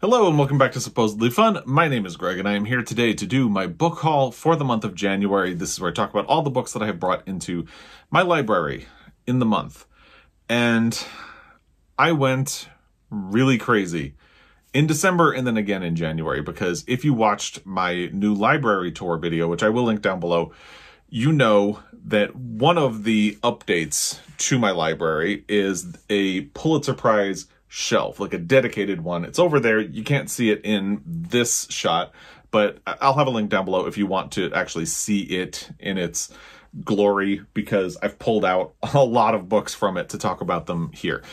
Hello and welcome back to Supposedly Fun. My name is Greg and I am here today to do my book haul for the month of January. This is where I talk about all the books that I have brought into my library in the month. And I went really crazy in December and then again in January, because if you watched my new library tour video, which I will link down below, you know that one of the updates to my library is a Pulitzer Prize shelf, like a dedicated one. It's over there. You can't see it in this shot, but I'll have a link down below if you want to actually see it in its glory, because I've pulled out a lot of books from it to talk about them here.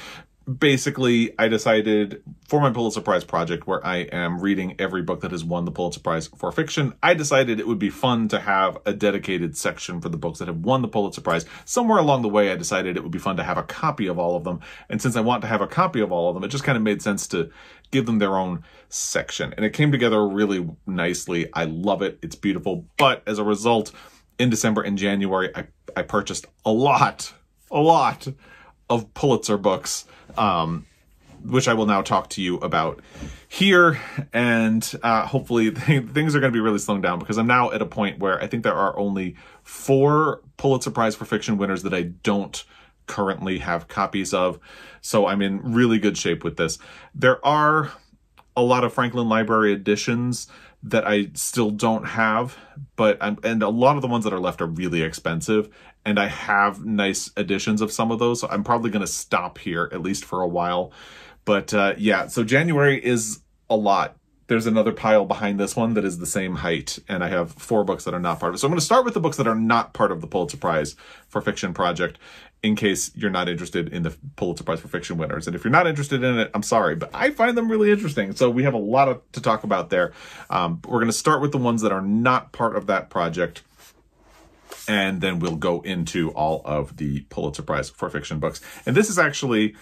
Basically, I decided for my Pulitzer Prize project, where I am reading every book that has won the Pulitzer Prize for fiction, I decided it would be fun to have a dedicated section for the books that have won the Pulitzer Prize. Somewhere along the way, I decided it would be fun to have a copy of all of them. And since I want to have a copy of all of them, it just kind of made sense to give them their own section. And it came together really nicely. I love it. It's beautiful. But as a result, in December and January, I purchased a lot of Pulitzer books, which I will now talk to you about here. And hopefully things are going to be really slowing down, because I'm now at a point where I think there are only 4 Pulitzer Prize for fiction winners that I don't currently have copies of. So I'm in really good shape with this. There are a lot of Franklin Library editions that I still don't have, and a lot of the ones that are left are really expensive, and I have nice editions of some of those, so I'm probably going to stop here, at least for a while. But yeah, so January is a lot. There's another pile behind this one that is the same height, and I have 4 books that are not part of it. So I'm going to start with the books that are not part of the Pulitzer Prize for Fiction project, in case you're not interested in the Pulitzer Prize for Fiction winners. And if you're not interested in it, I'm sorry, but I find them really interesting. So we have a lot to talk about there. We're going to start with the ones that are not part of that project, and then we'll go into all of the Pulitzer Prize for Fiction books. And this is actually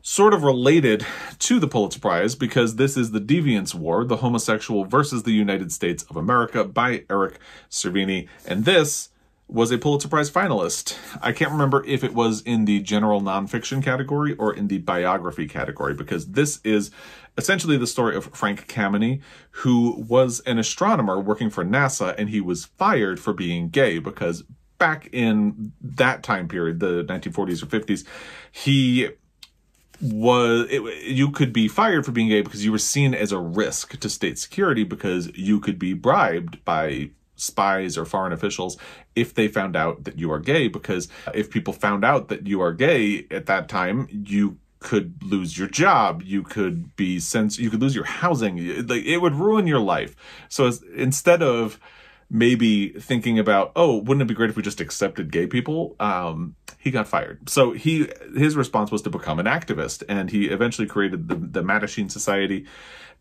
sort of related to the Pulitzer Prize, because this is The Deviant's War, The Homosexual versus the United States of America by Eric Cervini. And this was a Pulitzer Prize finalist. I can't remember if it was in the general nonfiction category or in the biography category, because this is essentially the story of Frank Kameny, who was an astronomer working for NASA, and he was fired for being gay, because back in that time period, the 1940s or 50s, you could be fired for being gay because you were seen as a risk to state security, because you could be bribed by spies or foreign officials if they found out that you are gay, because if people found out that you are gay at that time, you could lose your job, you could lose your housing, it would ruin your life. So instead of maybe thinking about, oh, wouldn't it be great if we just accepted gay people, he got fired. So his response was to become an activist, and he eventually created the Mattachine Society.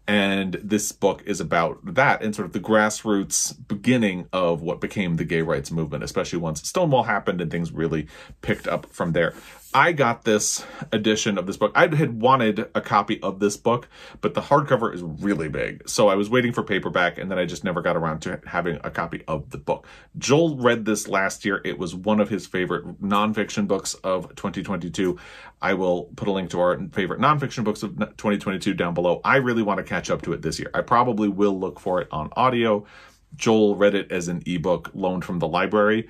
And this book is about that and sort of the grassroots beginning of what became the gay rights movement, especially once Stonewall happened and things really picked up from there. I got this edition of this book. I had wanted a copy of this book, but the hardcover is really big. So I was waiting for paperback, and then I just never got around to having a copy of the book. Joel read this last year. It was one of his favorite nonfiction books of 2022. I will put a link to our favorite nonfiction books of 2022 down below. I really want to catch up to it this year. I probably will look for it on audio. Joel read it as an ebook loaned from the library.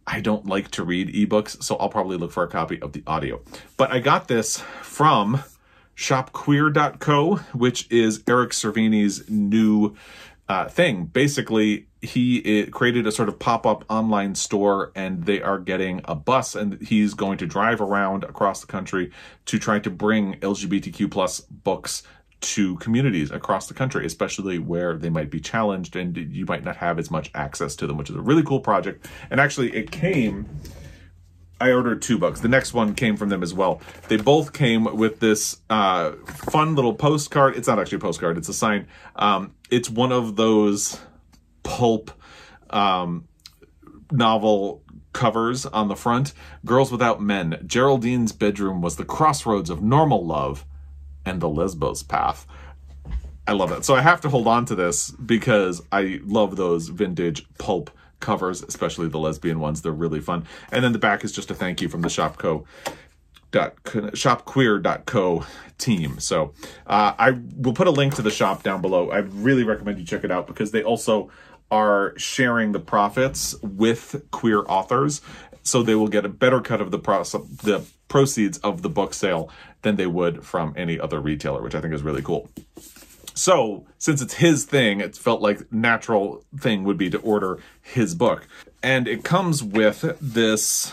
I don't like to read ebooks, so I'll probably look for a copy of the audio. But I got this from shopqueer.co, which is Eric Cervini's new thing. Basically, he created a sort of pop-up online store, and they are getting a bus, and he's going to drive around across the country to try to bring LGBTQ+ books to communities across the country, especially where they might be challenged and you might not have as much access to them, which is a really cool project. And actually I ordered 2 books. The next one came from them as well. They both came with this fun little postcard. It's not actually a postcard, it's a sign. It's one of those pulp novel covers on the front. Girls Without Men. Geraldine's bedroom was the crossroads of normal love and the Lesbos path. I love it. So I have to hold on to this because I love those vintage pulp covers, especially the lesbian ones. They're really fun. And then the back is just a thank you from the Shopco shopqueer.co team. So I will put a link to the shop down below. I really recommend you check it out because they also are sharing the profits with queer authors, so they will get a better cut of the proceeds of the book sale than they would from any other retailer, which I think is really cool. So since it's his thing, it felt like natural thing would be to order his book. And it comes with this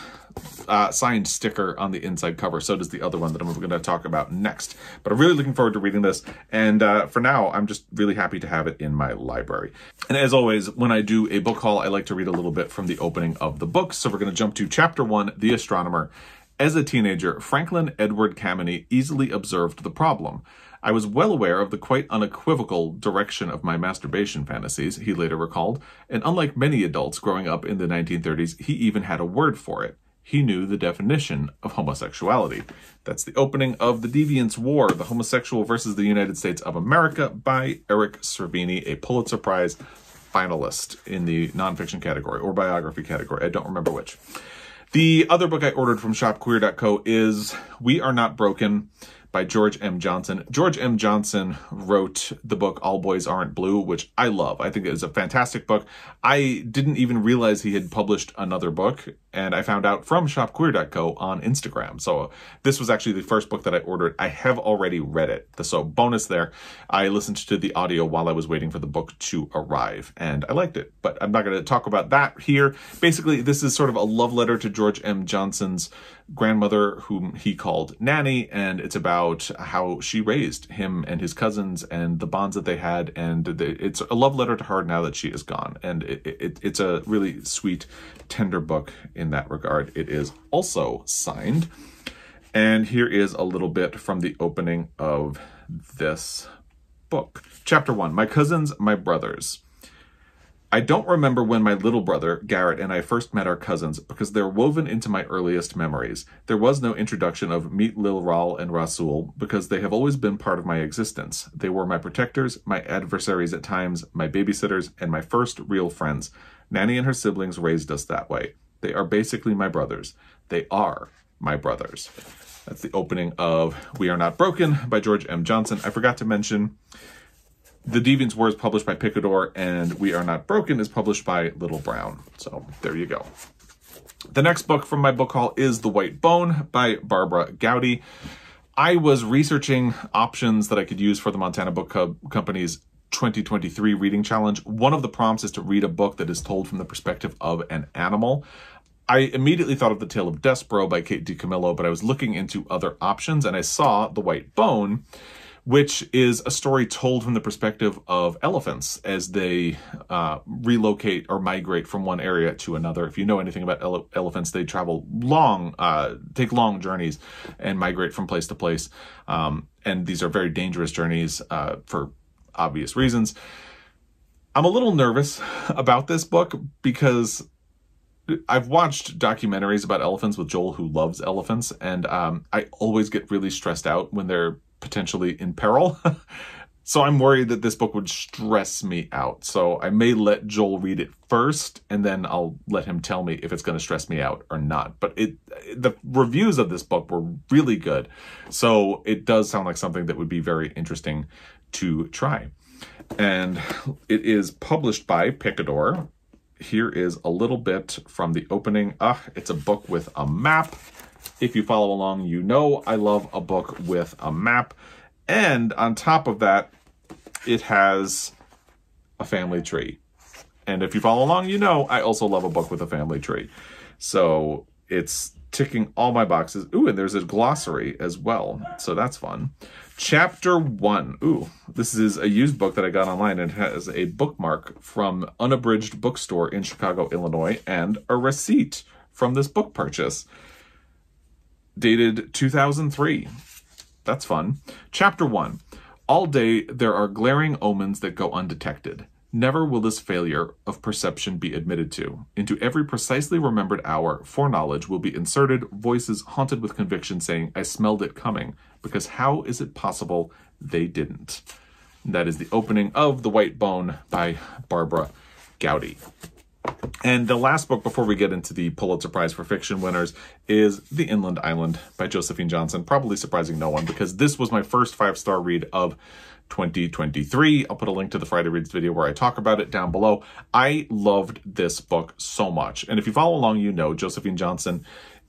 signed sticker on the inside cover. So does the other one that I'm going to talk about next. But I'm really looking forward to reading this. And for now, I'm just really happy to have it in my library. And as always, when I do a book haul, I like to read a little bit from the opening of the book. So we're going to jump to Chapter 1, The Astronomer. As a teenager, Franklin Edward Caine easily observed the problem. I was well aware of the quite unequivocal direction of my masturbation fantasies, he later recalled, and unlike many adults growing up in the 1930s, he even had a word for it. He knew the definition of homosexuality. That's the opening of The Deviant's War, The Homosexual versus the United States of America by Eric Cervini, a Pulitzer Prize finalist in the nonfiction category or biography category. I don't remember which. The other book I ordered from shopqueer.co is We Are Not Broken by George M. Johnson. George M. Johnson wrote the book All Boys Aren't Blue, which I love. I think it is a fantastic book. I didn't even realize he had published another book, and I found out from shopqueer.co on Instagram. So this was actually the first book that I ordered. I have already read it. So bonus there. I listened to the audio while I was waiting for the book to arrive, and I liked it. But I'm not going to talk about that here. Basically, this is sort of a love letter to George M. Johnson's grandmother, whom he called Nanny, and it's about how she raised him and his cousins and the bonds that they had, and it's a love letter to her now that she is gone, and it's a really sweet, tender book in that regard. It is also signed, and here is a little bit from the opening of this book. Chapter 1, My Cousins, My Brothers. I don't remember when my little brother, Garrett, and I first met our cousins because they're woven into my earliest memories. There was no introduction of Meet Lil Ral and Rasul because they have always been part of my existence. They were my protectors, my adversaries at times, my babysitters, and my first real friends. Nanny and her siblings raised us that way. They are basically my brothers. They are my brothers. That's the opening of We Are Not Broken by George M. Johnson. I forgot to mention The Deviant's War is published by Picador, and We Are Not Broken is published by Little Brown. So there you go. The next book from my book haul is The White Bone by Barbara Gowdy. I was researching options that I could use for the Montana Book Company's 2023 reading challenge. One of the prompts is to read a book that is told from the perspective of an animal. I immediately thought of The Tale of Despero by Kate DiCamillo, but I was looking into other options, and I saw The White Bone, which is a story told from the perspective of elephants as they relocate or migrate from one area to another. If you know anything about elephants, they travel take long journeys and migrate from place to place. And these are very dangerous journeys for obvious reasons. I'm a little nervous about this book because I've watched documentaries about elephants with Joel, who loves elephants, and I always get really stressed out when they're potentially in peril. So I'm worried that this book would stress me out. So I may let Joel read it first, and then I'll let him tell me if it's going to stress me out or not. But the reviews of this book were really good. So it does sound like something that would be very interesting to try. And it is published by Picador. Here is a little bit from the opening. It's a book with a map. If you follow along, you know I love a book with a map. And on top of that, it has a family tree. And if you follow along, you know I also love a book with a family tree. So it's ticking all my boxes. Ooh, and there's a glossary as well. So that's fun. Chapter 1. Ooh, this is a used book that I got online, and it has a bookmark from Unabridged Bookstore in Chicago, Illinois, and a receipt from this book purchase. Dated 2003. That's fun. Chapter 1. All day there are glaring omens that go undetected. Never will this failure of perception be admitted to. Into every precisely remembered hour, foreknowledge will be inserted, voices haunted with conviction saying, I smelled it coming, because how is it possible they didn't? And that is the opening of The White Bone by Barbara Gowdy. And the last book before we get into the Pulitzer Prize for Fiction winners is The Inland Island by Josephine Johnson. Probably surprising no one because this was my first 5-star read of 2023. I'll put a link to the Friday Reads video where I talk about it down below. I loved this book so much. And if you follow along, you know Josephine Johnson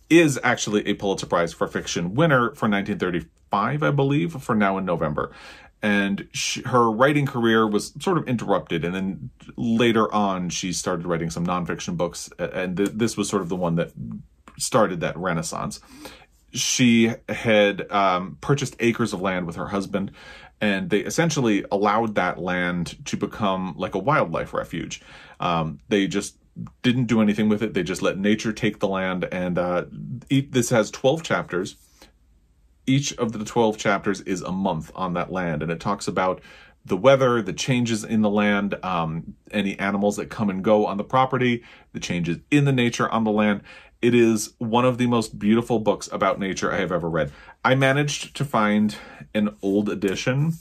is actually a Pulitzer Prize for Fiction winner for 1935, I believe, for now in November. And her writing career was sort of interrupted. And then later on, she started writing some nonfiction books. And this was sort of the one that started that renaissance. She had purchased acres of land with her husband, and they essentially allowed that land to become like a wildlife refuge. They just didn't do anything with it. They just let nature take the land. And this has 12 chapters. Each of the 12 chapters is a month on that land, and it talks about the weather, the changes in the land, any animals that come and go on the property, the changes in the nature on the land. It is one of the most beautiful books about nature I have ever read. I managed to find an old edition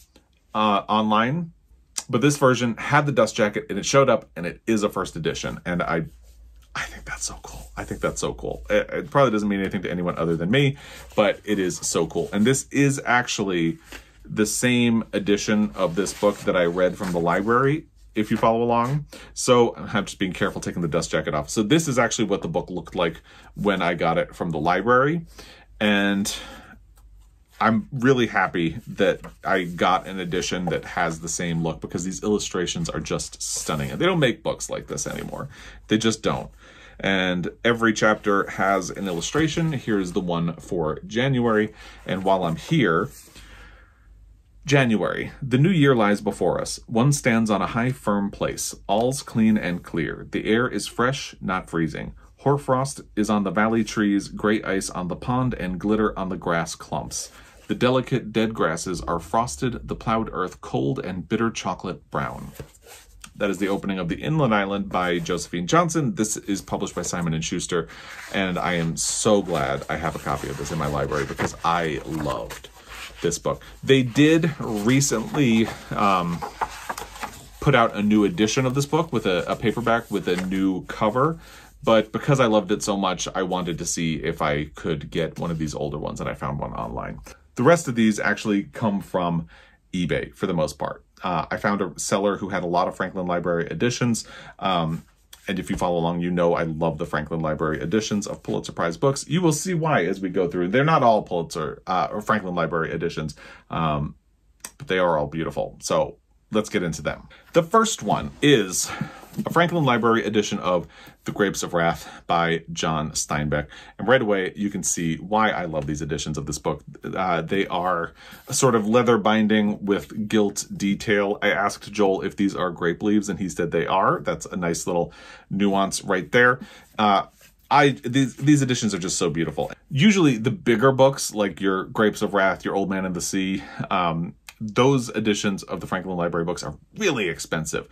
online, but this version had the dust jacket, and it showed up, and it is a first edition, and I think that's so cool. I think that's so cool. It probably doesn't mean anything to anyone other than me, but it is so cool. And this is actually the same edition of this book that I read from the library, if you follow along. So I'm just being careful taking the dust jacket off. So this is actually what the book looked like when I got it from the library. And I'm really happy that I got an edition that has the same look because these illustrations are just stunning. And they don't make books like this anymore. They just don't. And every chapter has an illustration. Here's the one for January. And while I'm here, January. The new year lies before us. One stands on a high, firm place. All's clean and clear. The air is fresh, not freezing. Hoarfrost is on the valley trees, gray ice on the pond, and glitter on the grass clumps. The delicate dead grasses are frosted, the plowed earth cold and bitter chocolate brown. That is the opening of The Inland Island by Josephine Johnson. This is published by Simon & Schuster, and I am so glad I have a copy of this in my library because I loved this book. They did recently put out a new edition of this book with a paperback with a new cover, but because I loved it so much, I wanted to see if I could get one of these older ones, and I found one online. The rest of these actually come from eBay for the most part. I found a seller who had a lot of Franklin Library editions. And if you follow along, you know I love the Franklin Library editions of Pulitzer Prize books. You will see why as we go through. They're not all Pulitzer or Franklin Library editions, but they are all beautiful. So let's get into them. The first one is a Franklin Library edition of The Grapes of Wrath by John Steinbeck. And right away, you can see why I love these editions of this book. They are a sort of leather binding with gilt detail. I asked Joel if these are grape leaves, and he said they are. That's a nice little nuance right there. These editions are just so beautiful. Usually the bigger books, like your Grapes of Wrath, your Old Man and the Sea, those editions of the Franklin Library books are really expensive.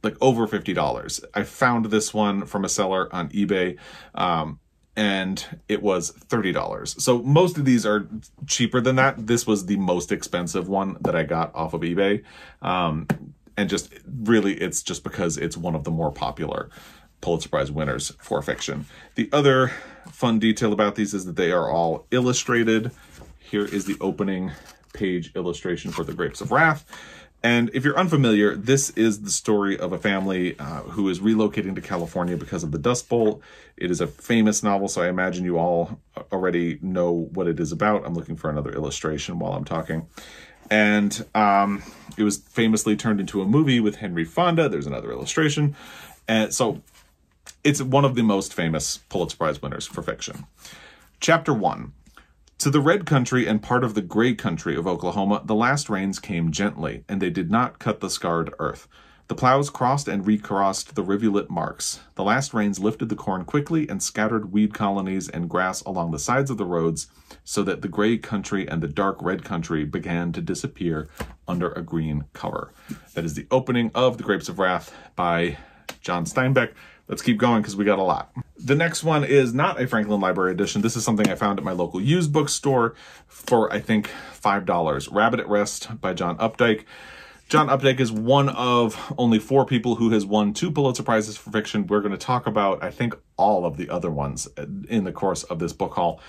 Like over $50. I found this one from a seller on eBay, and it was $30. So most of these are cheaper than that. This was the most expensive one that I got off of eBay. And just really, it's just because it's one of the more popular Pulitzer Prize winners for fiction. The other fun detail about these is that they are all illustrated. Here is the opening page illustration for The Grapes of Wrath. And if you're unfamiliar, this is the story of a family who is relocating to California because of the Dust Bowl. It is a famous novel, so I imagine you all already know what it is about. I'm looking for another illustration while I'm talking. And it was famously turned into a movie with Henry Fonda. There's another illustration. And so it's one of the most famous Pulitzer Prize winners for fiction. Chapter 1. To the red country and part of the gray country of Oklahoma, the last rains came gently, and they did not cut the scarred earth. The plows crossed and recrossed the rivulet marks. The last rains lifted the corn quickly and scattered weed colonies and grass along the sides of the roads, so that the gray country and the dark red country began to disappear under a green cover. That is the opening of The Grapes of Wrath by John Steinbeck. Let's keep going because we got a lot. The next one is not a Franklin Library edition. This is something I found at my local used bookstore for, I think, $5. Rabbit at Rest by John Updike. John Updike is one of only 4 people who has won 2 Pulitzer Prizes for fiction. We're going to talk about, I think, all of the other ones in the course of this book haul.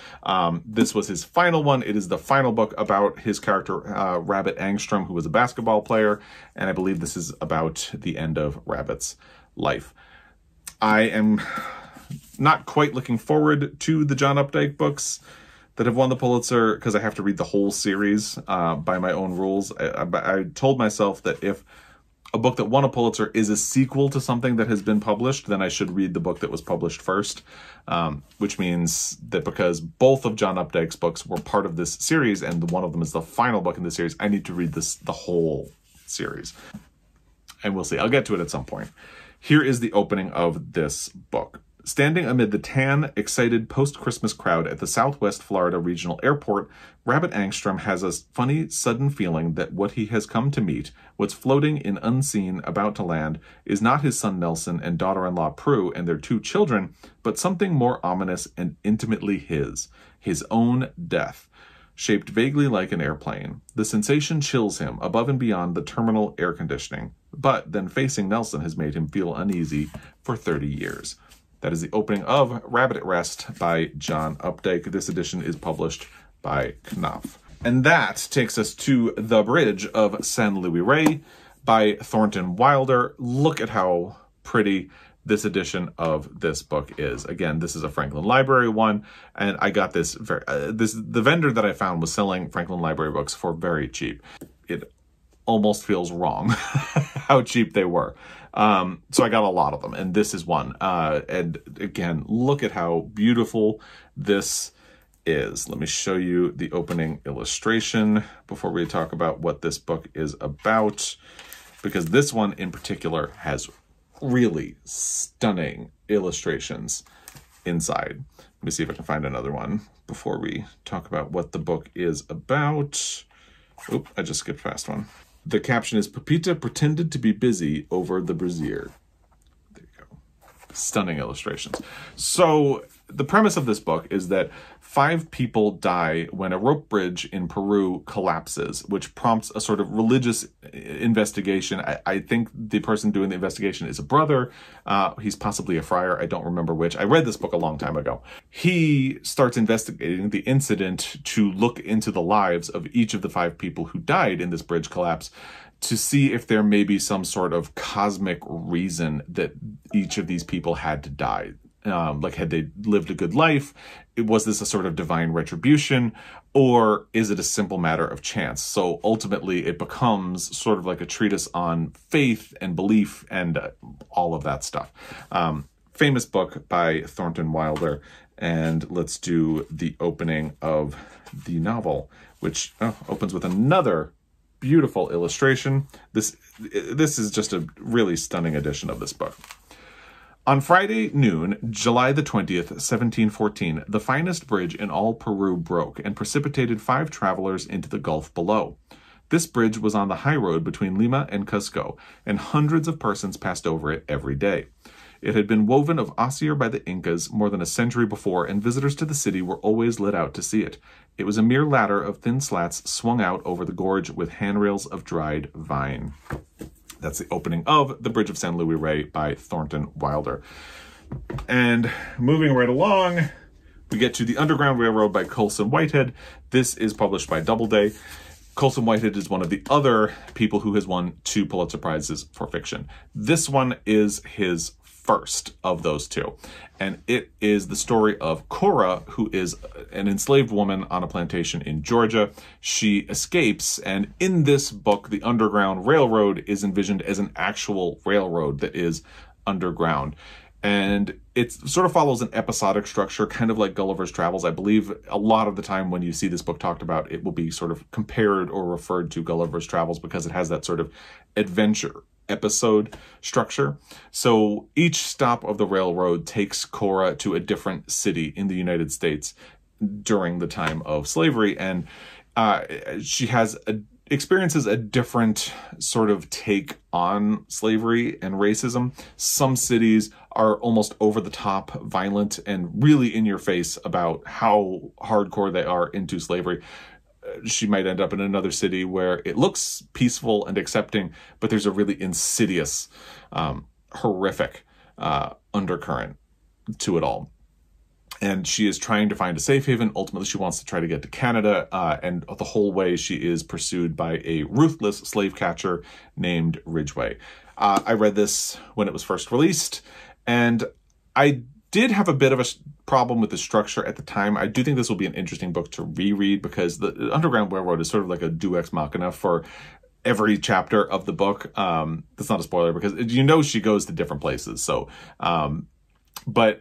This was his final one. It is the final book about his character, Rabbit Angstrom, who was a basketball player, and I believe this is about the end of Rabbit's life. I am not quite looking forward to the John Updike books that have won the Pulitzer, because I have to read the whole series by my own rules. I told myself that if a book that won a Pulitzer is a sequel to something that has been published, then I should read the book that was published first, which means that because both of John Updike's books were part of this series, and one of them is the final book in the series, I need to read the whole series. And we'll see. I'll get to it at some point. Here is the opening of this book. Standing amid the tan, excited post-Christmas crowd at the Southwest Florida Regional Airport, Rabbit Angstrom has a funny, sudden feeling that what he has come to meet, what's floating in unseen about to land, is not his son Nelson and daughter-in-law Prue and their 2 children, but something more ominous and intimately his own death. Shaped vaguely like an airplane, the sensation chills him above and beyond the terminal air conditioning, but then facing Nelson has made him feel uneasy for 30 years. That is the opening of Rabbit at Rest by John Updike. This edition is published by Knopf. And that takes us to The Bridge of St. Louis Ray by Thornton Wilder. Look at how pretty this edition of this book is. Again, this is a Franklin Library one, and I got this the vendor that I found was selling Franklin Library books for very cheap. It almost feels wrong how cheap they were. So I got a lot of them, and this is one. And again, look at how beautiful this is. Let me show you the opening illustration before we talk about what this book is about, because this one in particular has really stunning illustrations inside. Let me see if I can find another one before we talk about what the book is about. Oop, I just skipped past one. The caption is, Pepita pretended to be busy over the brazier. There you go. Stunning illustrations. So the premise of this book is that 5 people die when a rope bridge in Peru collapses, which prompts a sort of religious investigation. I think the person doing the investigation is a brother. He's possibly a friar. I don't remember which. I read this book a long time ago. He starts investigating the incident to look into the lives of each of the 5 people who died in this bridge collapse, to see if there may be some sort of cosmic reason that each of these people had to die. Like, had they lived a good life? Was this a sort of divine retribution? Or is it a simple matter of chance? So ultimately it becomes sort of like a treatise on faith and belief and all of that stuff. Famous book by Thornton Wilder. And let's do the opening of the novel, which opens with another beautiful illustration. This is just a really stunning edition of this book. On Friday noon, July the 20th, 1714, the finest bridge in all Peru broke and precipitated 5 travelers into the gulf below. This bridge was on the high road between Lima and Cusco, and hundreds of persons passed over it every day. It had been woven of osier by the Incas more than a century before, and visitors to the city were always let out to see it. It was a mere ladder of thin slats swung out over the gorge with handrails of dried vine. That's the opening of The Bridge of St. Louis Ray by Thornton Wilder. And moving right along, we get to The Underground Railroad by Colson Whitehead. This is published by Doubleday. Colson Whitehead is one of the other people who has won 2 Pulitzer Prizes for fiction. This one is his first of those 2. And it is the story of Cora, who is an enslaved woman on a plantation in Georgia. She escapes, and in this book, the Underground Railroad is envisioned as an actual railroad that is underground. And it sort of follows an episodic structure, kind of like Gulliver's Travels. I believe a lot of the time when you see this book talked about, it will be sort of compared or referred to Gulliver's Travels because it has that sort of adventure episode structure. So each stop of the railroad takes Cora to a different city in the United States during the time of slavery, and she experiences a different sort of take on slavery and racism. Some cities are almost over the top violent and really in your face about how hardcore they are into slavery. she might end up in another city where it looks peaceful and accepting, but there's a really insidious, horrific undercurrent to it all. And she is trying to find a safe haven. Ultimately, she wants to try to get to Canada, and the whole way she is pursued by a ruthless slave catcher named Ridgway. I read this when it was first released, and I did have a bit of a problem with the structure at the time. I do think this will be an interesting book to reread, because the Underground Railroad is sort of like a deus ex machina for every chapter of the book. That's not a spoiler, because she goes to different places. So, but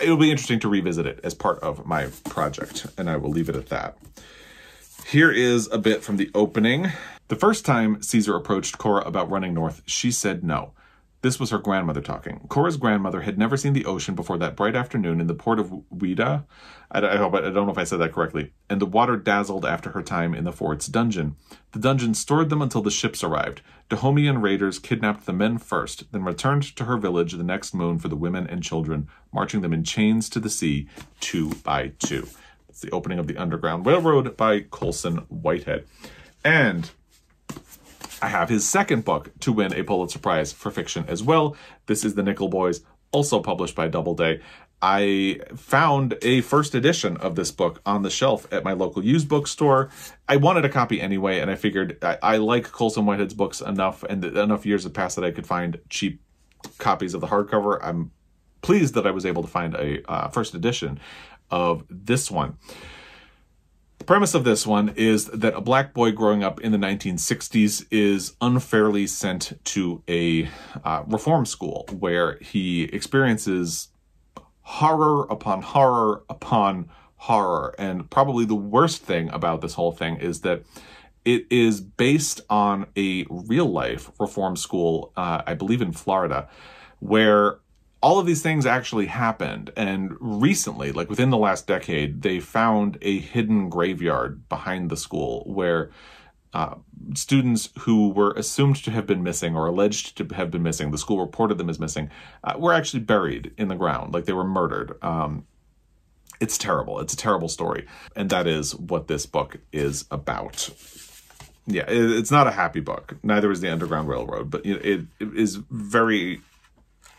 it'll be interesting to revisit it as part of my project, and I will leave it at that. Here is a bit from the opening. The first time Caesar approached Cora about running north, she said no. This was her grandmother talking. Cora's grandmother had never seen the ocean before that bright afternoon in the port of Ouida. I don't know if I said that correctly. And the water dazzled after her time in the fort's dungeon. The dungeon stored them until the ships arrived. Dahomean raiders kidnapped the men first, then returned to her village the next moon for the women and children, marching them in chains to the sea, 2 by 2. It's the opening of the Underground Railroad by Colson Whitehead. And I have his second book to win a Pulitzer Prize for fiction as well. This is The Nickel Boys, also published by Doubleday. I found a first edition of this book on the shelf at my local used bookstore. I wanted a copy anyway, and I figured I like Colson Whitehead's books enough, and enough years have passed that I could find cheap copies of the hardcover. I'm pleased that I was able to find a first edition of this one. The premise of this one is that a black boy growing up in the 1960s is unfairly sent to a reform school where he experiences horror upon horror upon horror. And probably the worst thing about this whole thing is that it is based on a real-life reform school, I believe in Florida, where all of these things actually happened. And recently, like within the last decade, they found a hidden graveyard behind the school where students who were assumed to have been missing or alleged to have been missing, the school reported them as missing, were actually buried in the ground, like they were murdered. It's terrible. It's a terrible story. And that is what this book is about. Yeah, it's not a happy book. Neither is The Underground Railroad, but it is very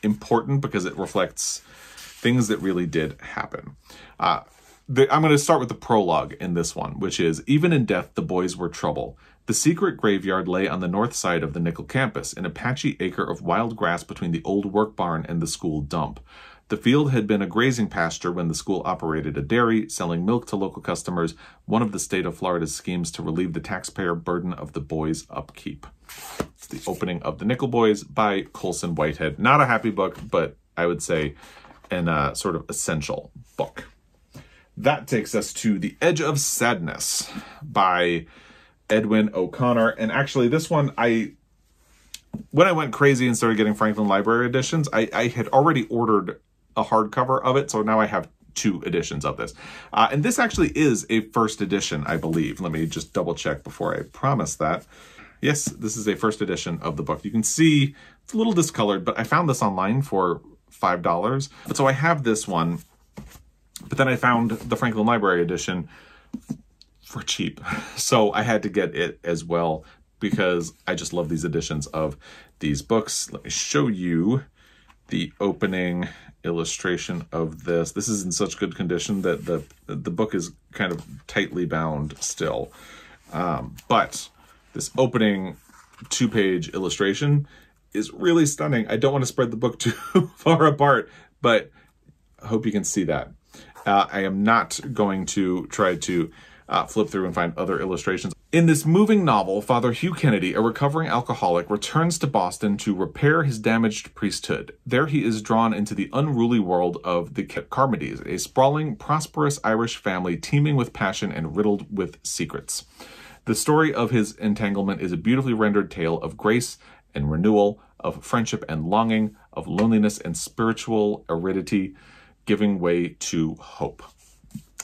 important because it reflects things that really did happen. I'm going to start with the prologue in this one, which is, even in death, the boys were trouble. The secret graveyard lay on the north side of the Nickel campus, in a patchy acre of wild grass between the old work barn and the school dump. The field had been a grazing pasture when the school operated a dairy, selling milk to local customers, one of the state of Florida's schemes to relieve the taxpayer burden of the boys' upkeep. It's the opening of The Nickel Boys by Colson Whitehead. Not a happy book, but I would say an sort of essential book. That takes us to The Edge of Sadness by Edwin O'Connor. And actually, this one, when I went crazy and started getting Franklin Library editions, I had already ordered a hardcover of it, so now I have 2 editions of this. And this actually is a first edition, I believe. Let me just double check before I promise that. Yes, this is a first edition of the book. You can see it's a little discolored, but I found this online for $5. But so I have this one, but then I found the Franklin Library edition for cheap. So I had to get it as well because I just love these editions of these books. Let me show you the opening illustration of this. This is in such good condition that the book is kind of tightly bound still. But this opening 2-page illustration is really stunning. I don't want to spread the book too far apart, but I hope you can see that. I am not going to try to flip through and find other illustrations. In this moving novel, Father Hugh Kennedy, a recovering alcoholic, returns to Boston to repair his damaged priesthood. There he is drawn into the unruly world of the Carmodys, a sprawling, prosperous Irish family teeming with passion and riddled with secrets. The story of his entanglement is a beautifully rendered tale of grace and renewal, of friendship and longing, of loneliness and spiritual aridity, giving way to hope.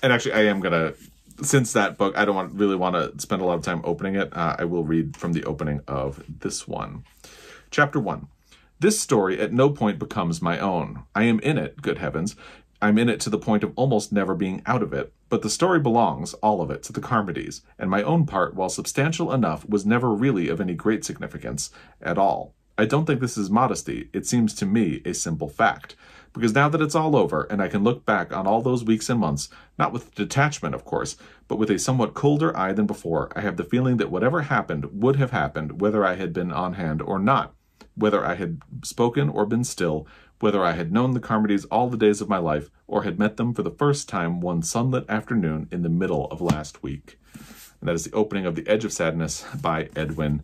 And actually, I am going to, since that book, I don't really want to spend a lot of time opening it. I will read from the opening of this one. Chapter 1. This story at no point becomes my own. I am in it, good heavens. I'm in it to the point of almost never being out of it, but the story belongs, all of it, to the Carmodys, and my own part, while substantial enough, was never really of any great significance at all. I don't think this is modesty. It seems to me a simple fact. Because now that it's all over, and I can look back on all those weeks and months, not with detachment, of course, but with a somewhat colder eye than before, I have the feeling that whatever happened would have happened whether I had been on hand or not, whether I had spoken or been still, whether I had known the Carmodys all the days of my life, or had met them for the first time one sunlit afternoon in the middle of last week. And that is the opening of The Edge of Sadness by Edwin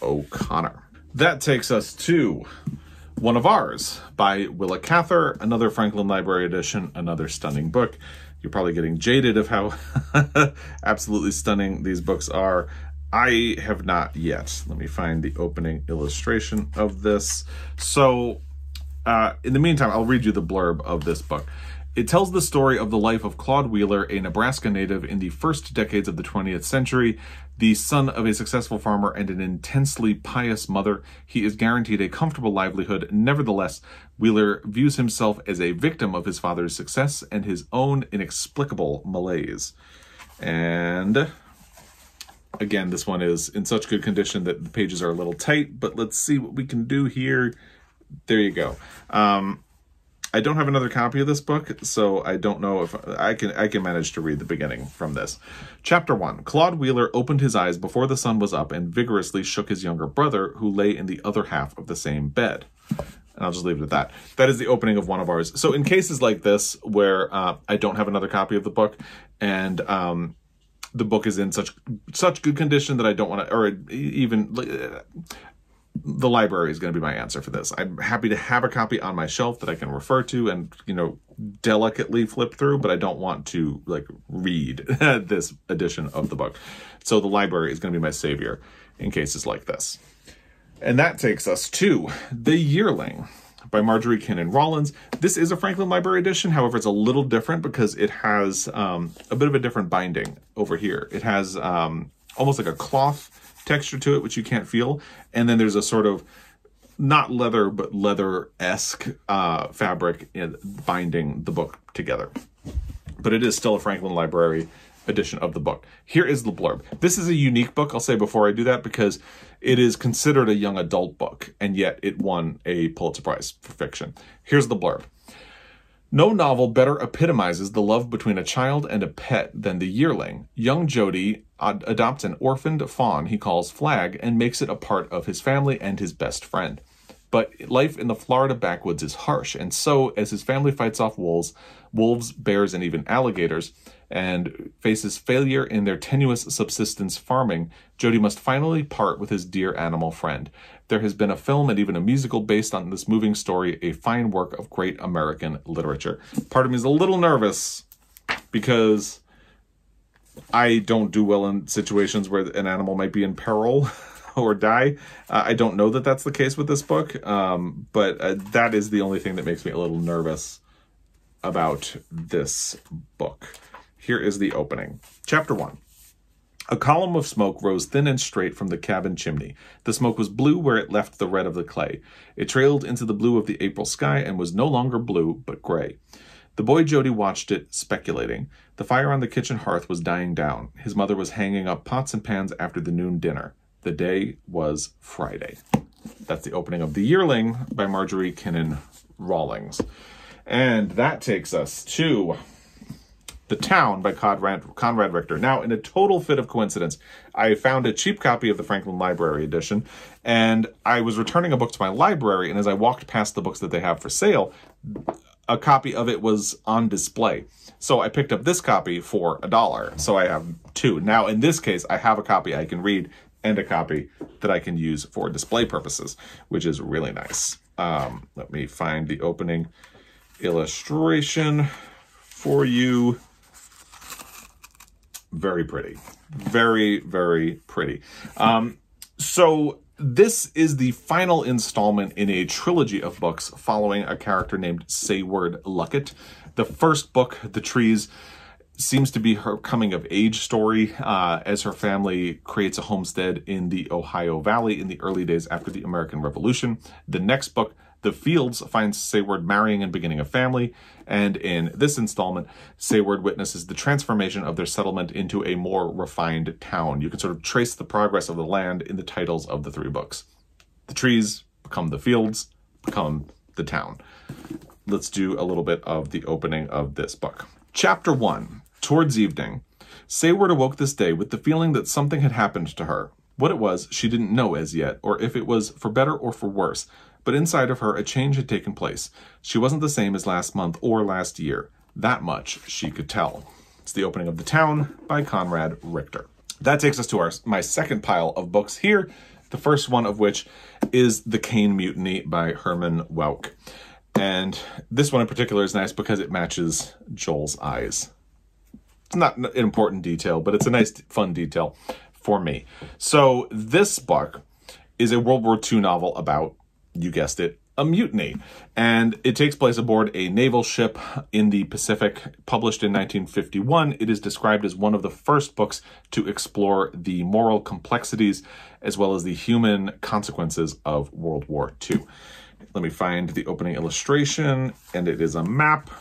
O'Connor. That takes us to One of Ours by Willa Cather, another Franklin Library edition, another stunning book. You're probably getting jaded of how absolutely stunning these books are. I have not yet. Let me find the opening illustration of this. So, in the meantime, I'll read you the blurb of this book. It tells the story of the life of Claude Wheeler, a Nebraska native in the first decades of the 20th century. The son of a successful farmer and an intensely pious mother, he is guaranteed a comfortable livelihood. Nevertheless, Wheeler views himself as a victim of his father's success and his own inexplicable malaise. And again, this one is in such good condition that the pages are a little tight, but let's see what we can do here. There you go. I don't have another copy of this book, so I don't know if I can manage to read the beginning from this. Chapter 1. Claude Wheeler opened his eyes before the sun was up and vigorously shook his younger brother, who lay in the other half of the same bed. And I'll just leave it at that. That is the opening of One of Ours. So in cases like this, where I don't have another copy of the book, and the book is in such good condition that I don't want to, or even the library is going to be my answer for this. I'm happy to have a copy on my shelf that I can refer to and, delicately flip through, but I don't want to read this edition of the book. So the library is going to be my savior in cases like this. And that takes us to The Yearling by Marjorie, Kinnan, Rawlings. This is a Franklin Library edition. However, it's a little different because it has a bit of a different binding over here. It has almost like a cloth texture to it, which you can't feel. And then there's a sort of, not leather, but leather-esque fabric binding the book together. But it is still a Franklin Library edition of the book. Here is the blurb. This is a unique book, I'll say before I do that, because it is considered a young adult book, and yet it won a Pulitzer Prize for fiction. Here's the blurb. No novel better epitomizes the love between a child and a pet than The Yearling. Young Jody adopts an orphaned fawn he calls Flag and makes it a part of his family and his best friend. But life in the Florida backwoods is harsh, and so as his family fights off wolves, bears, and even alligators, and faces failure in their tenuous subsistence farming, Jody must finally part with his dear animal friend. There has been a film and even a musical based on this moving story, a fine work of great American literature. Part of me is a little nervous because I don't do well in situations where an animal might be in peril or die. I don't know that that's the case with this book, but that is the only thing that makes me a little nervous about this book. Here is the opening. Chapter 1. A column of smoke rose thin and straight from the cabin chimney. The smoke was blue where it left the red of the clay. It trailed into the blue of the April sky and was no longer blue, but gray. The boy Jody watched it, speculating. The fire on the kitchen hearth was dying down. His mother was hanging up pots and pans after the noon dinner. The day was Friday. That's the opening of The Yearling by Marjorie, Kinnan, Rawlings. And that takes us to The Town by Conrad Richter. Now, in a total fit of coincidence, I found a cheap copy of the Franklin Library edition, and I was returning a book to my library, and as I walked past the books that they have for sale, a copy of it was on display. So I picked up this copy for $1. So I have two. Now, in this case, I have a copy I can read and a copy that I can use for display purposes, which is really nice. Let me find the opening illustration for you. Very pretty. Very, very pretty. So this is the final installment in a trilogy of books following a character named Sayward Luckett. The first book, The Trees, seems to be her coming-of-age story as her family creates a homestead in the Ohio Valley in the early days after the American Revolution. The next book, The The Fields finds Sayward marrying and beginning a family, and in this installment, Sayward witnesses the transformation of their settlement into a more refined town. You can sort of trace the progress of the land in the titles of the 3 books. The trees become the fields, become the town. Let's do a little bit of the opening of this book. Chapter 1. Towards evening, Sayward awoke this day with the feeling that something had happened to her. What it was, she didn't know as yet, or if it was for better or for worse, but inside of her a change had taken place. She wasn't the same as last month or last year. That much she could tell. It's the opening of The Town by Conrad Richter. That takes us to my second pile of books here, the first one of which is The Caine Mutiny by Herman Wouk. And this one in particular is nice because it matches Joel's eyes. It's not an important detail, but it's a nice, fun detail for me. So this book is a World War II novel about, you guessed it, a mutiny. And it takes place aboard a naval ship in the Pacific, published in 1951. It is described as one of the first books to explore the moral complexities as well as the human consequences of World War II. Let me find the opening illustration, and it is a map.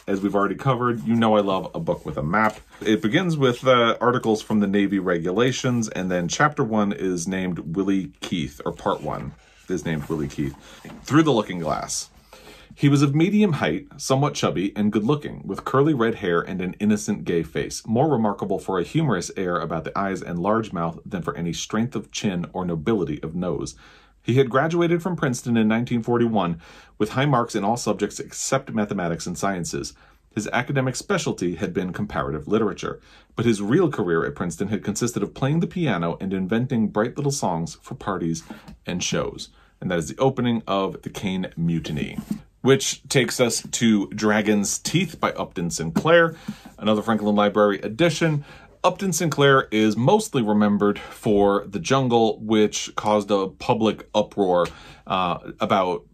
As we've already covered, you know I love a book with a map. It begins with articles from the Navy regulations, and then chapter 1 is named Willie Keith, or part 1 is named Willie Keith. Through the Looking Glass. He was of medium height, somewhat chubby, and good-looking, with curly red hair and an innocent gay face, more remarkable for a humorous air about the eyes and large mouth than for any strength of chin or nobility of nose. He had graduated from Princeton in 1941 with high marks in all subjects except mathematics and sciences. His academic specialty had been comparative literature, but his real career at Princeton had consisted of playing the piano and inventing bright little songs for parties and shows. And that is the opening of The Caine Mutiny, which takes us to Dragon's Teeth by Upton Sinclair, another Franklin Library edition. Upton Sinclair is mostly remembered for The Jungle, which caused a public uproar about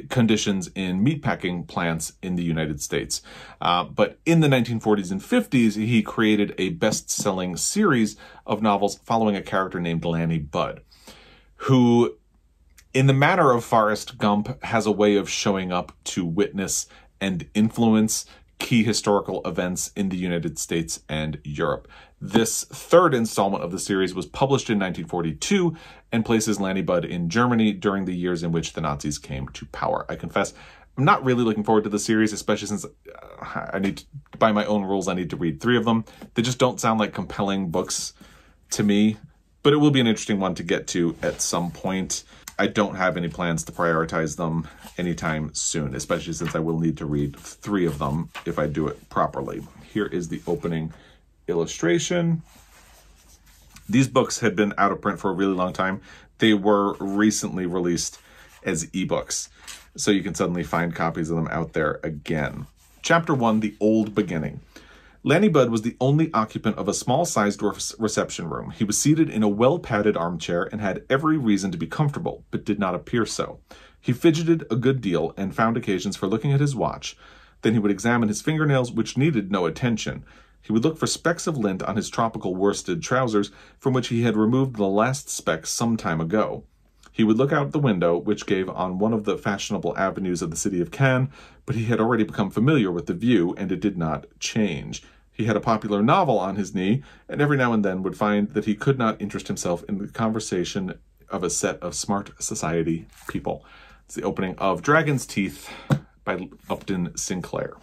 conditions in meatpacking plants in the United States. But in the 1940s and 50s, he created a best-selling series of novels following a character named Lanny Budd, who, in the manner of Forrest Gump, has a way of showing up to witness and influence key historical events in the United States and Europe. This third installment of the series was published in 1942 and places Lanny Budd in Germany during the years in which the Nazis came to power. I confess, I'm not really looking forward to the series, especially since I need to, by my own rules, I need to read 3 of them. They just don't sound like compelling books to me, but it will be an interesting one to get to at some point. I don't have any plans to prioritize them anytime soon, especially since I will need to read 3 of them if I do it properly. Here is the opening illustration. These books had been out of print for a really long time. They were recently released as ebooks, so you can suddenly find copies of them out there again. Chapter 1, The Old Beginning. Lanny Budd was the only occupant of a small-sized reception room. He was seated in a well-padded armchair and had every reason to be comfortable, but did not appear so. He fidgeted a good deal and found occasions for looking at his watch. Then he would examine his fingernails, which needed no attention. He would look for specks of lint on his tropical worsted trousers, from which he had removed the last speck some time ago. He would look out the window, which gave on one of the fashionable avenues of the city of Caine, but he had already become familiar with the view, and it did not change. He had a popular novel on his knee, and every now and then would find that he could not interest himself in the conversation of a set of smart society people. It's the opening of Dragon's Teeth by Upton Sinclair.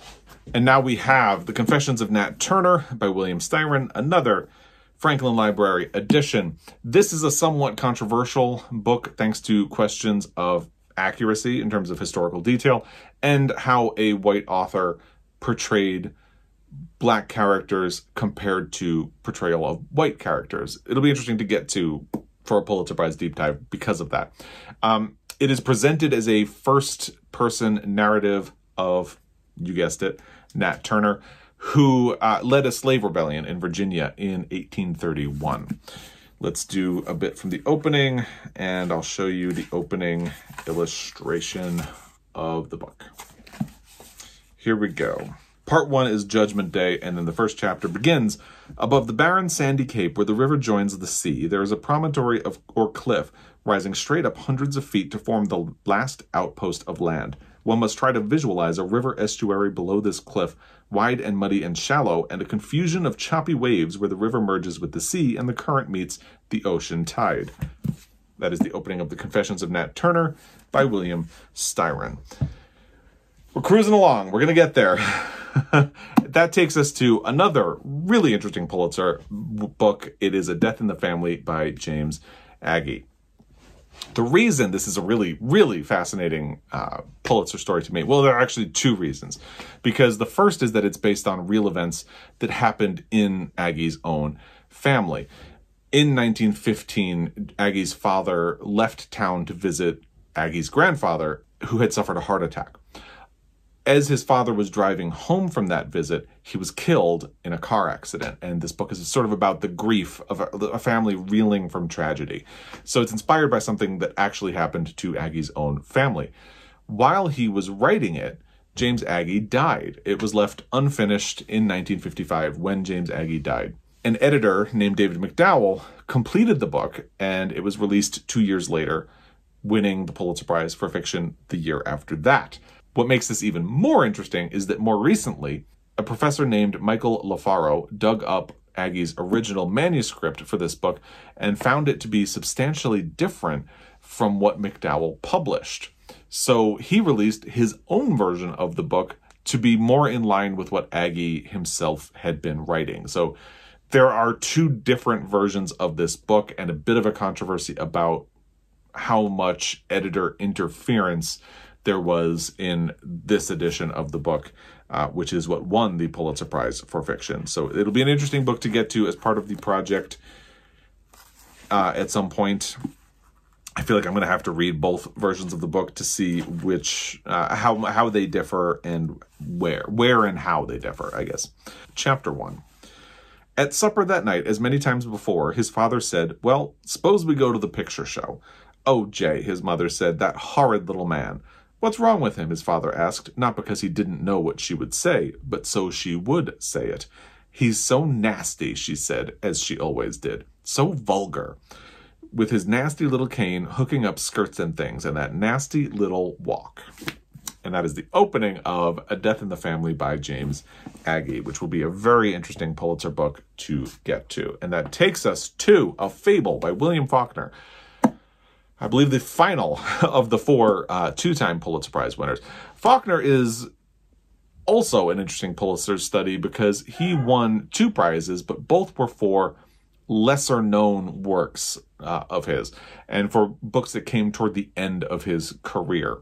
And now we have The Confessions of Nat Turner by William Styron, another Franklin Library edition. This is a somewhat controversial book thanks to questions of accuracy in terms of historical detail and how a white author portrayed black characters compared to portrayal of white characters. It'll be interesting to get to for a Pulitzer Prize deep dive because of that. It is presented as a first-person narrative of, you guessed it, Nat Turner, who led a slave rebellion in Virginia in 1831. Let's do a bit from the opening, and I'll show you the opening illustration of the book. Here we go. Part 1 is Judgment Day, and then the first chapter begins. Above the barren sandy cape where the river joins the sea, there is a promontory or cliff rising straight up hundreds of feet to form the last outpost of land. One must try to visualize a river estuary below this cliff, wide and muddy and shallow, and a confusion of choppy waves where the river merges with the sea and the current meets the ocean tide. That is the opening of The Confessions of Nat Turner by William Styron. We're cruising along. We're going to get there. That takes us to another really interesting Pulitzer book. It is A Death in the Family by James Agee. The reason this is a really, really fascinating Pulitzer story to me, well, there are actually two reasons. Because the first is that it's based on real events that happened in Agee's own family. In 1915, Agee's father left town to visit Agee's grandfather, who had suffered a heart attack. As his father was driving home from that visit, he was killed in a car accident. And this book is sort of about the grief of a family reeling from tragedy. So it's inspired by something that actually happened to Agee's own family. While he was writing it, James Agee died. It was left unfinished in 1955 when James Agee died. An editor named David McDowell completed the book, and it was released 2 years later, winning the Pulitzer Prize for fiction the year after that. What makes this even more interesting is that more recently, a professor named Michael LaFaro dug up Agee's original manuscript for this book and found it to be substantially different from what McDowell published. So he released his own version of the book to be more in line with what Agee himself had been writing. So there are two different versions of this book and a bit of a controversy about how much editor interference there was in this edition of the book, which is what won the Pulitzer Prize for fiction. So it'll be an interesting book to get to as part of the project at some point. I feel like I'm going to have to read both versions of the book to see which, how they differ and where and how they differ, I guess. Chapter 1. At supper that night, as many times before, his father said, "Well, suppose we go to the picture show." "Oh, Jay," his mother said, "that horrid little man." "What's wrong with him?" his father asked, not because he didn't know what she would say, but so she would say it. "He's so nasty," she said, as she always did. "So vulgar. With his nasty little cane hooking up skirts and things, and that nasty little walk." And that is the opening of A Death in the Family by James Agee, which will be a very interesting Pulitzer book to get to. And that takes us to A Fable by William Faulkner. I believe the final of the four two-time Pulitzer Prize winners. Faulkner is also an interesting Pulitzer study because he won 2 prizes, but both were for lesser-known works of his, and for books that came toward the end of his career.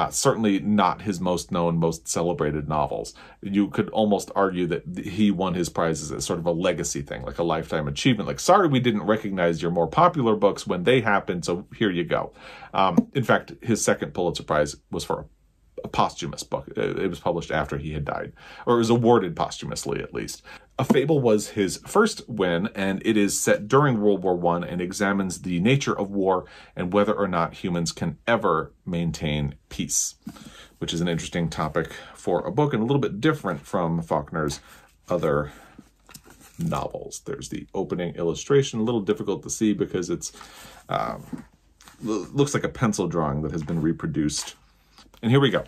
Certainly not his most known, most celebrated novels. You could almost argue that he won his prizes as sort of a legacy thing, like a lifetime achievement. Like, sorry, we didn't recognize your more popular books when they happened, so here you go. In fact, his second Pulitzer Prize was for a posthumous book. It was published after he had died, or it was awarded posthumously at least. A Fable was his first win, and it is set during World War I and examines the nature of war and whether or not humans can ever maintain peace, which is an interesting topic for a book and a little bit different from Faulkner's other novels. There's the opening illustration, a little difficult to see because it's looks like a pencil drawing that has been reproduced. And here we go.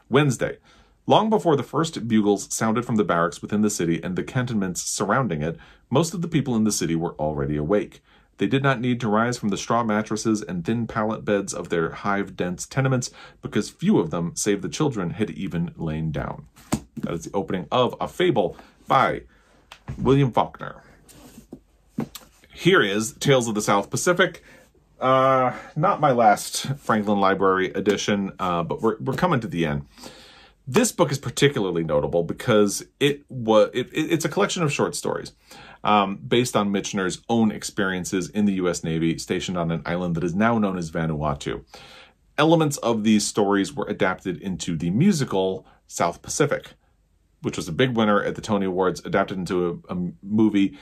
Wednesday. Long before the first bugles sounded from the barracks within the city and the cantonments surrounding it, most of the people in the city were already awake. They did not need to rise from the straw mattresses and thin pallet beds of their hive-dense tenements, because few of them, save the children, had even lain down. That is the opening of A Fable by William Faulkner. Here is Tales of the South Pacific. Not my last Franklin Library edition, but we're coming to the end. This book is particularly notable because it's a collection of short stories based on Michener's own experiences in the U.S. Navy, stationed on an island that is now known as Vanuatu. Elements of these stories were adapted into the musical South Pacific, which was a big winner at the Tony Awards, adapted into a movie.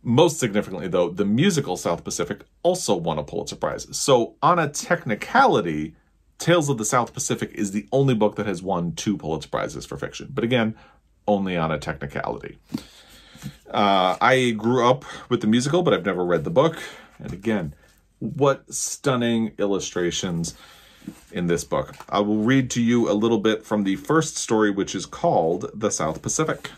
Most significantly, though, the musical South Pacific also won a Pulitzer Prize. So on a technicality, Tales of the South Pacific is the only book that has won 2 Pulitzer Prizes for fiction. But again, only on a technicality. I grew up with the musical, but I've never read the book. And again, What stunning illustrations in this book. I will read to you a little bit from the first story, which is called The South Pacific.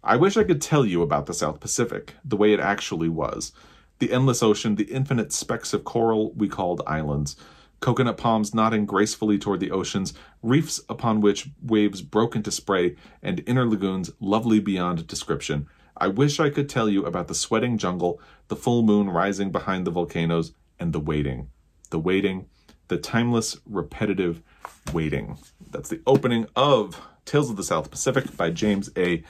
I wish I could tell you about the South Pacific, the way it actually was. The endless ocean, the infinite specks of coral we called islands, coconut palms nodding gracefully toward the oceans, reefs upon which waves broke into spray, and inner lagoons lovely beyond description. I wish I could tell you about the sweating jungle, the full moon rising behind the volcanoes, and the waiting. The waiting, the timeless, repetitive waiting. That's the opening of Tales of the South Pacific by James A.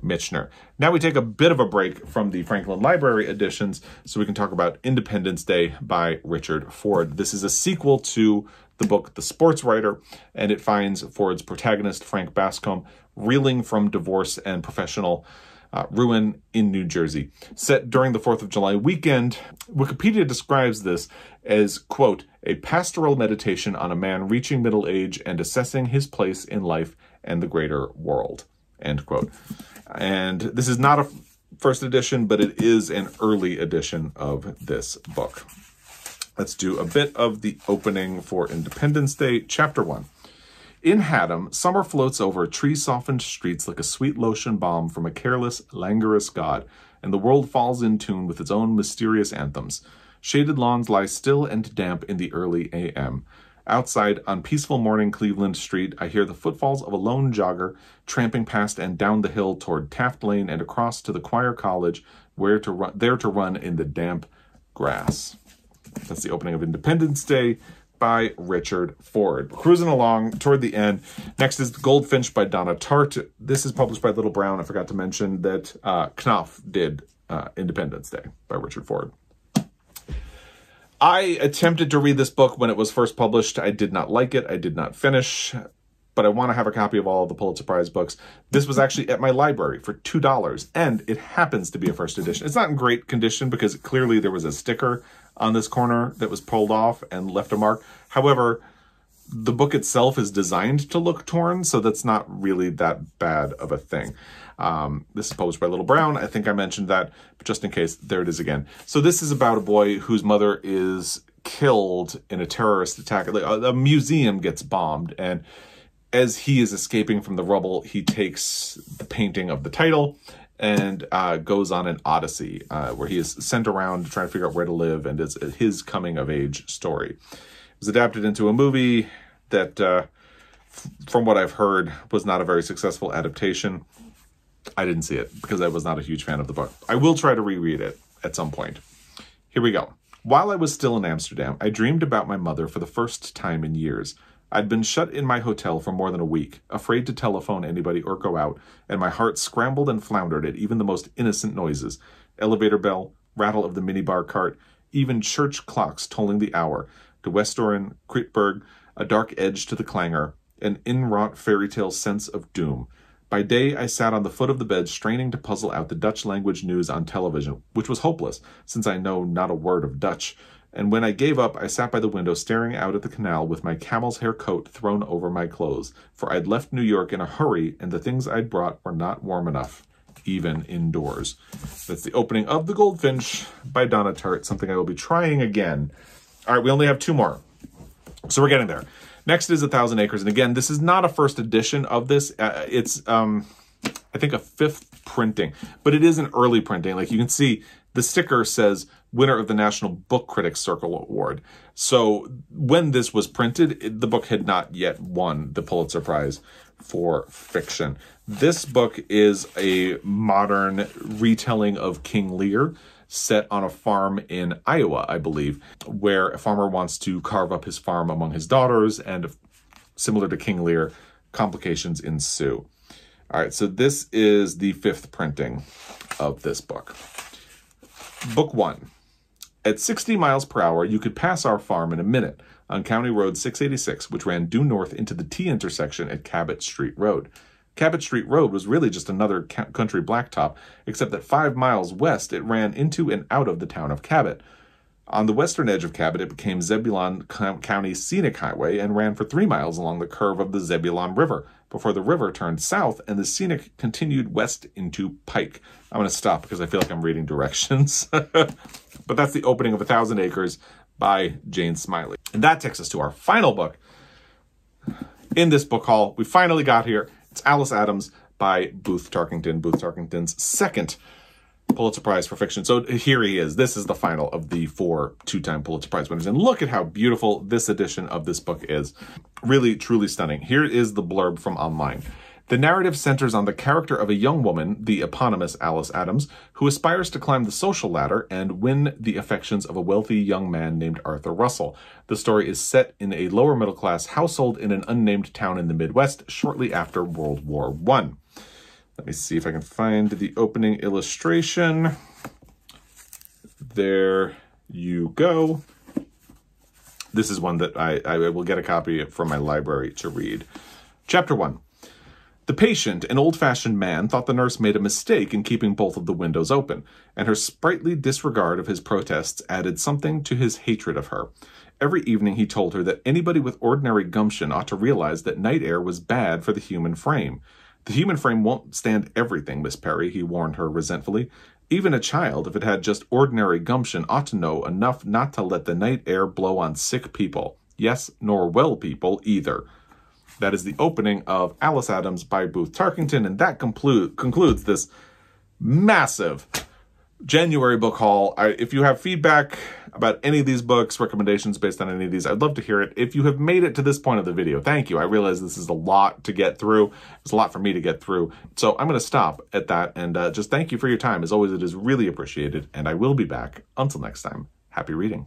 Michener. Now we take a bit of a break from the Franklin Library editions so we can talk about Independence Day by Richard Ford. This is a sequel to the book The Sports Writer, and it finds Ford's protagonist, Frank Bascom, reeling from divorce and professional ruin in New Jersey. Set during the 4th of July weekend, Wikipedia describes this as, quote, a pastoral meditation on a man reaching middle age and assessing his place in life and the greater world, end quote. And this is not a first edition, but it is an early edition of this book. Let's do a bit of the opening for Independence Day, Chapter 1. In Haddam, summer floats over tree-softened streets like a sweet lotion balm from a careless, languorous god, and the world falls in tune with its own mysterious anthems. Shaded lawns lie still and damp in the early a.m. Outside, on peaceful morning Cleveland Street, I hear the footfalls of a lone jogger tramping past and down the hill toward Taft Lane and across to the Choir College, there to run in the damp grass. That's the opening of Independence Day by Richard Ford. Cruising along toward the end. Next is The Goldfinch by Donna Tartt. This is published by Little Brown. I forgot to mention that Knopf did Independence Day by Richard Ford. I attempted to read this book when it was first published. I did not like it. I did not finish, but I want to have a copy of all of the Pulitzer Prize books. This was actually at my library for $2, and it happens to be a first edition. It's not in great condition because clearly there was a sticker on this corner that was pulled off and left a mark. However, the book itself is designed to look torn, so that's not really that bad of a thing. This is published by Little Brown. I think I mentioned that, but just in case, there it is again. So this is about a boy whose mother is killed in a terrorist attack. A museum gets bombed, and as he is escaping from the rubble, he takes the painting of the title and goes on an odyssey where he is sent around to try to figure out where to live, and it's his coming-of-age story. It was adapted into a movie that, from what I've heard, was not a very successful adaptation. I didn't see it because I was not a huge fan of the book. I will try to reread it at some point. Here we go. While I was still in Amsterdam, I dreamed about my mother for the first time in years. I'd been shut in my hotel for more than a week, afraid to telephone anybody or go out, and my heart scrambled and floundered at even the most innocent noises. Elevator bell, rattle of the minibar cart, even church clocks tolling the hour. To Westoren, Kritberg, a dark edge to the clangor, an inwrought fairy tale sense of doom. By day, I sat on the foot of the bed straining to puzzle out the Dutch language news on television, which was hopeless, since I know not a word of Dutch. And when I gave up, I sat by the window staring out at the canal with my camel's hair coat thrown over my clothes, for I'd left New York in a hurry, and the things I'd brought were not warm enough, even indoors. That's the opening of The Goldfinch by Donna Tartt, something I will be trying again. All right, we only have 2 more, so we're getting there. Next is 1,000 Acres, and again, this is not a first edition of this. It's, I think, a 5th printing, but it is an early printing. Like you can see, the sticker says winner of the National Book Critics Circle Award. So when this was printed, the book had not yet won the Pulitzer Prize for fiction. This book is a modern retelling of King Lear, set on a farm in Iowa, I believe, where a farmer wants to carve up his farm among his daughters, and similar to King Lear, complications ensue. All right, so this is the 5th printing of this book. Book 1. At 60 miles per hour, you could pass our farm in a minute on County Road 686, which ran due north into the T intersection at Cabot Street Road. Cabot Street Road was really just another country blacktop, except that 5 miles west it ran into and out of the town of Cabot. On the western edge of Cabot, it became Zebulon County Scenic Highway and ran for 3 miles along the curve of the Zebulon River, before the river turned south and the scenic continued west into Pike. I'm going to stop because I feel like I'm reading directions. But that's the opening of 1,000 Acres by Jane Smiley. And that takes us to our final book in this book haul. We finally got here. It's Alice Adams by Booth Tarkington. Booth Tarkington's second Pulitzer Prize for fiction. So here he is. This is the final of the 4 two-time Pulitzer Prize winners. And look at how beautiful this edition of this book is. Really, truly stunning. Here is the blurb from online. The narrative centers on the character of a young woman, the eponymous Alice Adams, who aspires to climb the social ladder and win the affections of a wealthy young man named Arthur Russell. The story is set in a lower middle-class household in an unnamed town in the Midwest shortly after World War I. Let me see if I can find the opening illustration. There you go. This is one that I will get a copy from my library to read. Chapter 1. The patient, an old-fashioned man, thought the nurse made a mistake in keeping both of the windows open, and her sprightly disregard of his protests added something to his hatred of her. Every evening he told her that anybody with ordinary gumption ought to realize that night air was bad for the human frame. The human frame won't stand everything, Miss Perry, he warned her resentfully. Even a child, if it had just ordinary gumption, ought to know enough not to let the night air blow on sick people. Yes, nor well people either. That is the opening of Alice Adams by Booth Tarkington, and that concludes this massive January book haul. If you have feedback about any of these books, recommendations based on any of these, I'd love to hear it. If you have made it to this point of the video, thank you. I realize this is a lot to get through. It's a lot for me to get through. So I'm going to stop at that and just thank you for your time. As always, it is really appreciated, and I will be back. Until next time, happy reading.